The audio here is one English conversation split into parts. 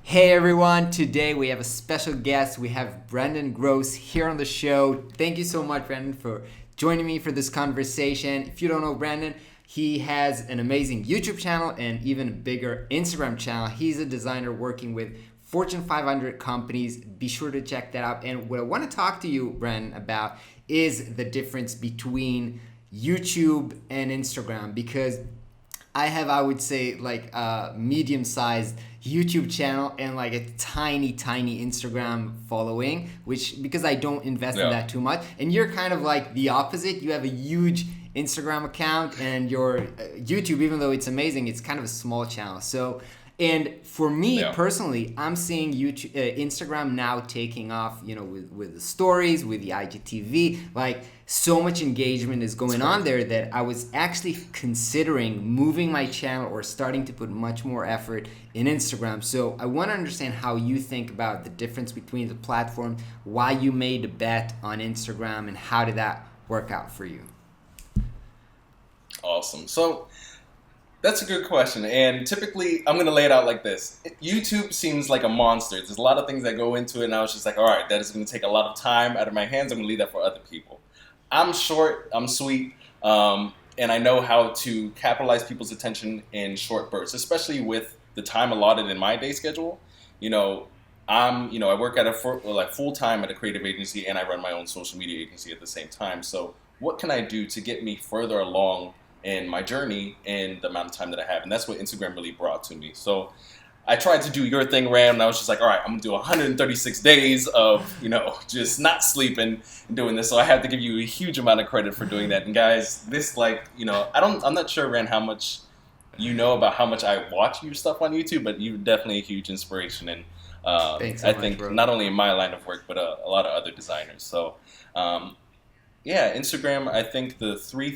Hey everyone, today we have a special guest. We have Brandon Gross here on the show. Thank you so much, Brandon, for joining me for this conversation. If you don't know Brandon, he has an amazing YouTube channel and even a bigger Instagram channel. He's a designer working with Fortune 500 companies. Be sure to check that out. And what I want to talk to you, Brandon, about is the difference between YouTube and Instagram, because I have, I would say, like a medium-sized YouTube channel and like a tiny Instagram following, which because I don't invest in that too much. And you're kind of like the opposite. You have a huge Instagram account, and your YouTube, even though it's amazing, it's kind of a small channel. So, and for me personally, I'm seeing YouTube, Instagram now taking off, you know, with the stories, with the IGTV, like so much engagement is going on there that I was actually considering moving my channel or starting to put much more effort in Instagram. So I want to understand how you think about the difference between the platform, why you made a bet on Instagram, and how did that work out for you? Awesome. So that's a good question. And typically, I'm going to lay it out like this. YouTube seems like a monster. There's a lot of things that go into it, and I was just like, all right, that is going to take a lot of time out of my hands. I'm going to leave that for other people. I'm short, I'm sweet, and I know how to capitalize people's attention in short bursts, especially with the time allotted in my day schedule. I work at full time at a creative agency, and I run my own social media agency at the same time. So what can I do to get me further along in my journey in the amount of time that I have? And that's what Instagram really brought to me. So I tried to do your thing, Ram, and I was just like, all right, I'm gonna do 136 days of, just not sleeping and doing this. So I have to give you a huge amount of credit for doing that. And guys, this I'm not sure, Ram, how much you know about how much I watch your stuff on YouTube, but you're definitely a huge inspiration. And Thanks so I think much, bro. not only in my line of work, but a lot of other designers. So Instagram, I think the three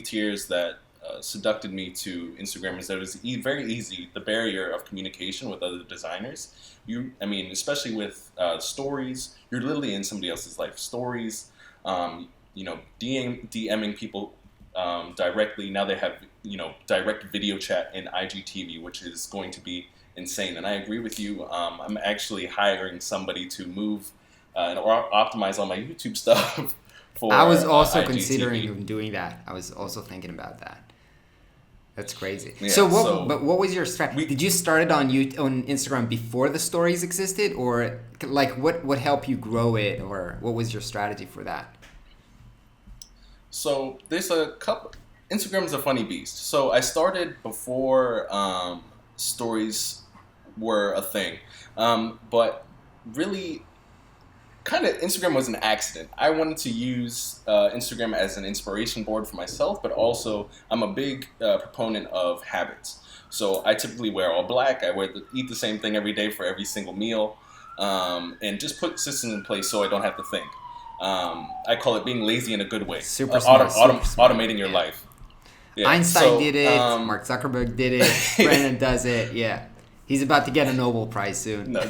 tiers that seducted me to Instagram is that it was very easy, the barrier of communication with other designers. Especially with stories, you're literally in somebody else's life. Stories, DMing people directly. Now they have, direct video chat in IGTV, which is going to be insane. And I agree with you. I'm actually hiring somebody to move or optimize all my YouTube stuff. I was also considering doing that. I was also thinking about that. That's crazy. Yeah, but what was your strategy? Did you start it on Instagram before the stories existed, or like what helped you grow it, or what was your strategy for that? So there's a couple. Instagram is a funny beast. So I started before stories were a thing, but really, kind of Instagram was an accident. I wanted to use Instagram as an inspiration board for myself, but also I'm a big proponent of habits. So I typically wear all black. I eat the same thing every day for every single meal, and just put systems in place so I don't have to think. I call it being lazy in a good way. Super smart. Automating your life. Yeah. Einstein did it. Mark Zuckerberg did it. Brandon does it. Yeah, he's about to get a Nobel Prize soon. No,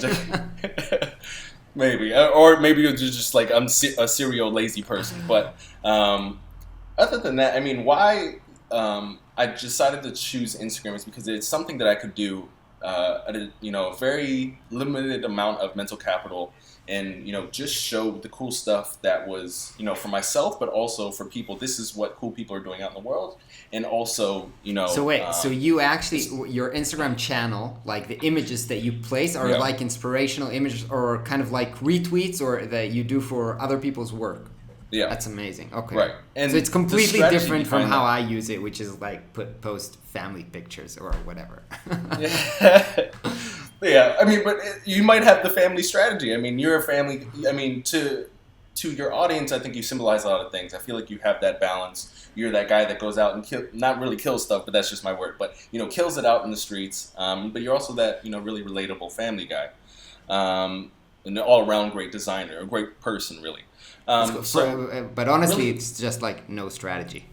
maybe, or maybe you're just like, I'm a serial lazy person. But other than that, why I decided to choose Instagram is because it's something that I could do at a very limited amount of mental capital, and just show the cool stuff that was for myself, but also for people. This is what cool people are doing out in the world, and also So wait, so you actually, your Instagram channel, like the images that you place are like inspirational images, or kind of like retweets, or that you do for other people's work? Yeah, that's amazing. Okay, right. And so it's completely different from how I use it, which is like post family pictures or whatever. Yeah, but you might have the family strategy. You're a family. To your audience, I think you symbolize a lot of things. I feel like you have that balance. You're that guy that goes out and not really kills stuff, but that's just my word. But kills it out in the streets. But you're also that really relatable family guy, an all-around great designer, a great person, really. But honestly, really, it's just like no strategy.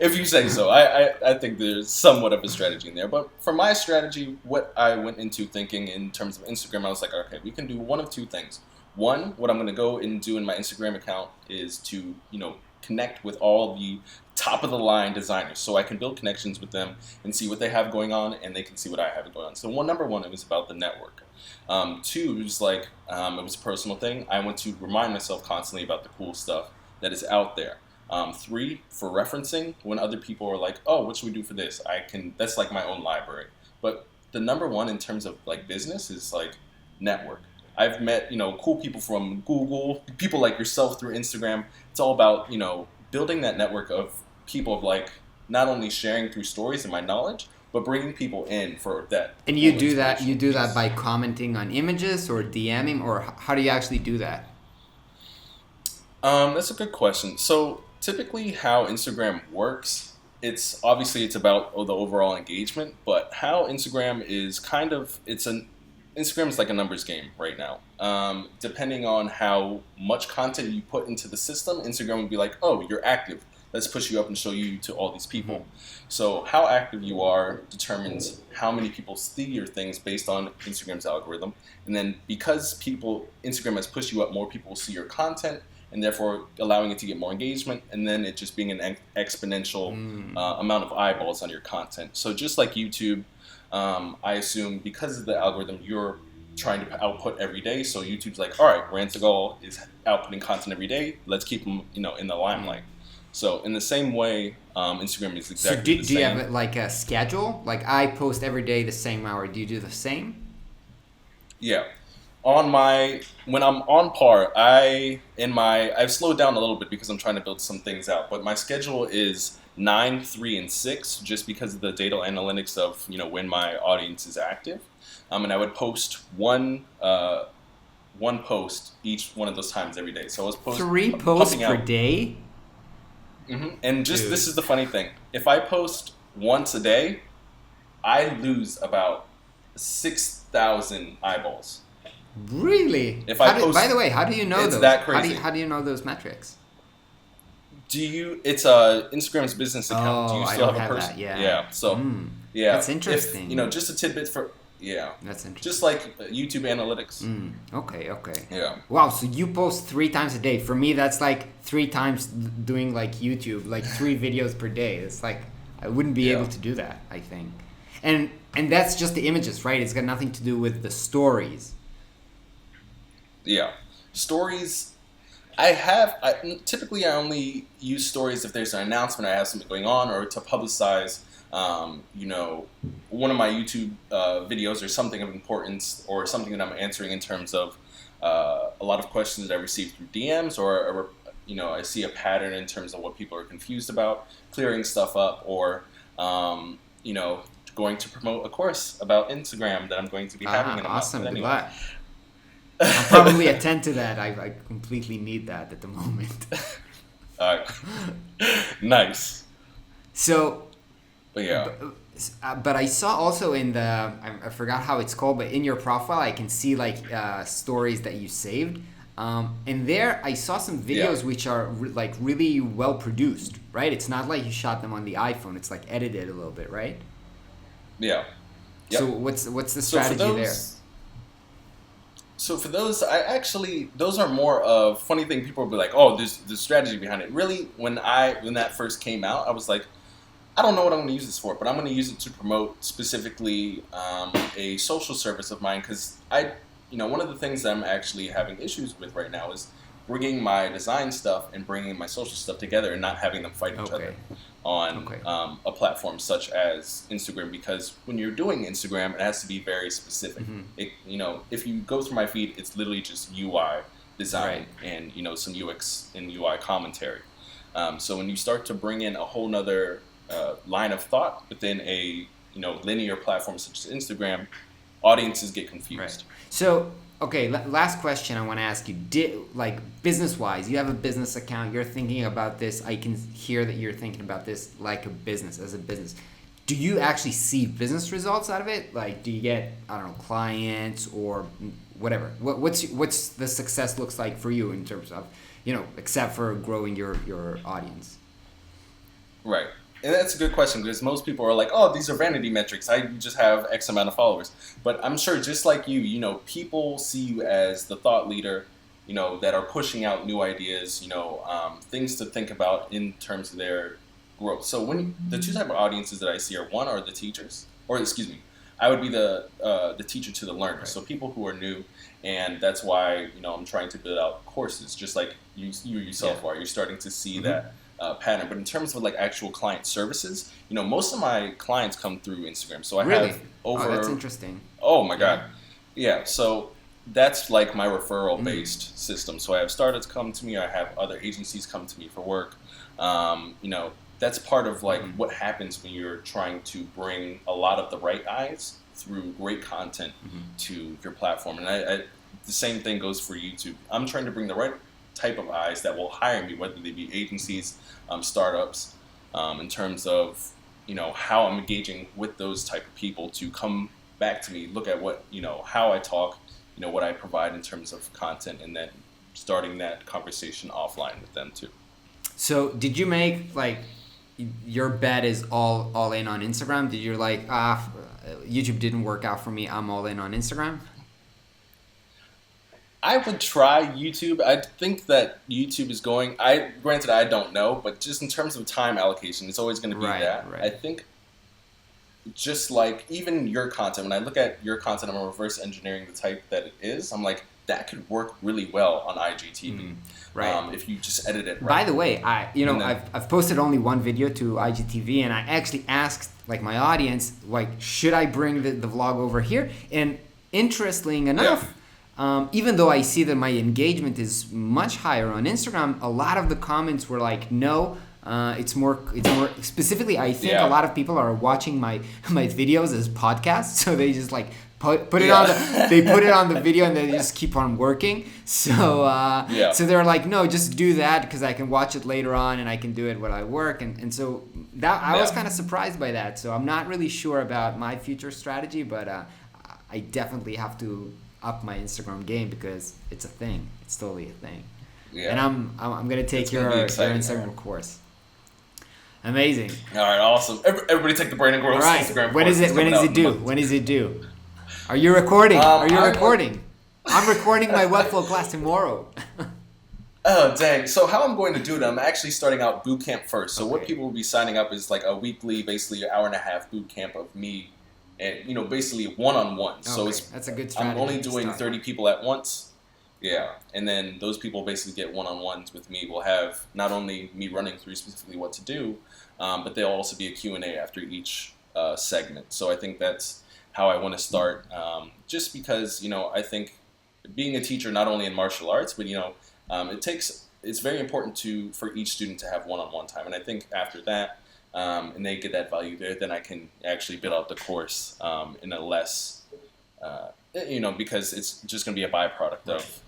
If you say so. I think there's somewhat of a strategy in there. But for my strategy, what I went into thinking in terms of Instagram, I was like, okay, we can do one of two things. One, what I'm going to go and do in my Instagram account is to, connect with all the top of the line designers, so I can build connections with them and see what they have going on, and they can see what I have going on. So number one, it was about the network. Two, it was like it was a personal thing. I want to remind myself constantly about the cool stuff that is out there. Three, for referencing, when other people are like, oh, what should we do for this? That's like my own library. But the number one in terms of like business is like network. I've met, cool people from Google, people like yourself through Instagram. It's all about, building that network of people of like not only sharing through stories and my knowledge, but bringing people in for that. And you do that by commenting on images or DMing, or how do you actually do that? That's a good question. So typically how Instagram works, it's about the overall engagement, but how Instagram is Instagram is like a numbers game right now. Depending on how much content you put into the system, Instagram will be like, oh, you're active. Let's push you up and show you to all these people. So how active you are determines how many people see your things based on Instagram's algorithm. And then because Instagram has pushed you up, more people will see your content, and therefore allowing it to get more engagement, and then it just being an exponential amount of eyeballs on your content. So just like YouTube, I assume because of the algorithm, you're trying to output every day. So YouTube's like, all right, Rantagal is outputting content every day. Let's keep him, in the limelight. So in the same way, Instagram is exactly the same. Do you have like a schedule? Like I post every day the same hour. Do you do the same? Yeah. When I'm on par, I've slowed down a little bit because I'm trying to build some things out. But my schedule is 9, 3, and 6, just because of the data analytics of when my audience is active. And I would post one post each one of those times every day. So I was posting 3 posts per day. Mm-hmm. And this is the funny thing. If I post once a day, I lose about 6,000 eyeballs. Really? By the way, how do you know those? That crazy. How do you know those metrics? It's Instagram's business account. Do you still have a person? That, yeah. Yeah. So yeah. That's interesting. Just a tidbit for That's interesting. Just like YouTube analytics. Okay. Yeah. Wow, so you post 3 times a day. For me, that's like 3 times doing like YouTube, like 3 videos per day. It's like I wouldn't be able to do that, I think. And that's just the images, right? It's got nothing to do with the stories. Yeah. Stories, typically I only use stories if there's an announcement, I have something going on, or to publicize, one of my YouTube videos or something of importance, or something that I'm answering in terms of a lot of questions that I receive through DMs, or I see a pattern in terms of what people are confused about, clearing stuff up, or going to promote a course about Instagram that I'm going to be having in a month. Awesome. Anyway. I'll probably attend to that. I completely need that at the moment. Nice. So, but yeah. But I saw also in I forgot how it's called, but in your profile I can see like stories that you saved. And there I saw some videos which are like really well produced, right? It's not like you shot them on the iPhone. It's like edited a little bit, right? Yeah. Yep. So what's the strategy there? So for those, those are more of funny thing. People will be like, "Oh, there's the strategy behind it." Really, when that first came out, I was like, I don't know what I'm going to use this for, but I'm going to use it to promote specifically a social service of mine, because one of the things that I'm actually having issues with right now is bringing my design stuff and bringing my social stuff together and not having them fight each other on a platform such as Instagram, because when you're doing Instagram, it has to be very specific. If you go through my feed, it's literally just UI design and some UX and UI commentary. So when you start to bring in a whole nother line of thought within a linear platform such as Instagram, audiences get confused. Right. So last question I want to ask you. Business-wise, you have a business account, you're thinking about this, I can hear that you're thinking about this like a business, as a business. Do you actually see business results out of it? Like, do you get, clients or whatever? What's the success looks like for you in terms of, except for growing your audience? Right. And that's a good question, because most people are like, oh, these are vanity metrics. I just have X amount of followers. But I'm sure just like you, people see you as the thought leader that are pushing out new ideas, things to think about in terms of their growth. So the two type of audiences that I see are the teachers, or excuse me, I would be the teacher to the learner. Right. So people who are new, and that's why I'm trying to build out courses, just like you yourself are. You're starting to see that pattern. But in terms of like actual client services, most of my clients come through Instagram. So I have over. Oh, that's interesting. Oh my God, yeah. So that's like my referral based system. So I have startups come to me. I have other agencies come to me for work. That's part of like what happens when you're trying to bring a lot of the right eyes through great content to your platform. And I the same thing goes for YouTube. I'm trying to bring the right type of eyes that will hire me, whether they be agencies, startups, in terms of how I'm engaging with those type of people to come back to me, look at what how I talk, what I provide in terms of content, and then starting that conversation offline with them too. So did you make like your bet is all in on Instagram? Did you like YouTube didn't work out for me, I'm all in on Instagram? I would try YouTube. I think that YouTube is going. Granted, I don't know, but just in terms of time allocation, it's always going to be that. Right. I think just like even your content, when I look at your content, I'm reverse engineering the type that it is. I'm like, that could work really well on IGTV. Right. If you just edit it right. By the way, I've posted only one video to IGTV, and I actually asked like my audience, like, should I bring the vlog over here? And interestingly enough, even though I see that my engagement is much higher on Instagram, a lot of the comments were like, no, it's more specifically, I think a lot of people are watching my videos as podcasts, so they just like put it on the video and they just keep on working. So so they're like, no, just do that because I can watch it later on and I can do it while I work, and so that I was kind of surprised by that. So I'm not really sure about my future strategy, but I definitely have to up my Instagram game because it's a thing. It's totally a thing. Yeah. And I'm gonna take your Instagram course. Amazing. All right, awesome. Everybody take the Brandon Gross Instagram course. When is it due? Are you recording? Recording? I'm recording my Webflow class tomorrow. Oh, dang. So how I'm going to do it, I'm actually starting out boot camp first. So what people will be signing up is like a weekly, basically an hour and a half boot camp of me, and basically one-on-one. So that's a good strategy. I'm only doing 30 people at once. Yeah, and then those people basically get one-on-ones with me. We'll have not only me running through specifically what to do, but there'll also be a Q&A after each segment. So I think that's how I want to start, just because, I think being a teacher, not only in martial arts, but, it's very important for each student to have one-on-one time. And I think after that, and they get that value there, then I can actually build out the course in a less, because it's just going to be a byproduct of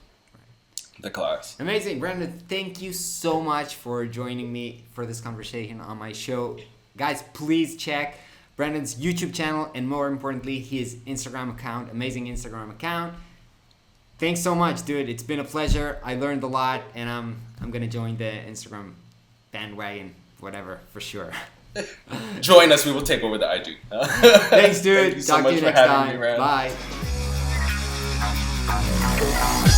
the class. Amazing. Brandon, thank you so much for joining me for this conversation on my show. Guys, please check Brandon's YouTube channel and more importantly, his Instagram account, amazing Instagram account. Thanks so much, dude. It's been a pleasure. I learned a lot and I'm going to join the Instagram bandwagon, whatever, for sure. Join us. We will take over the IG. Thanks, dude. Thank you so Talk much to you for next having time. me, Rand. Bye.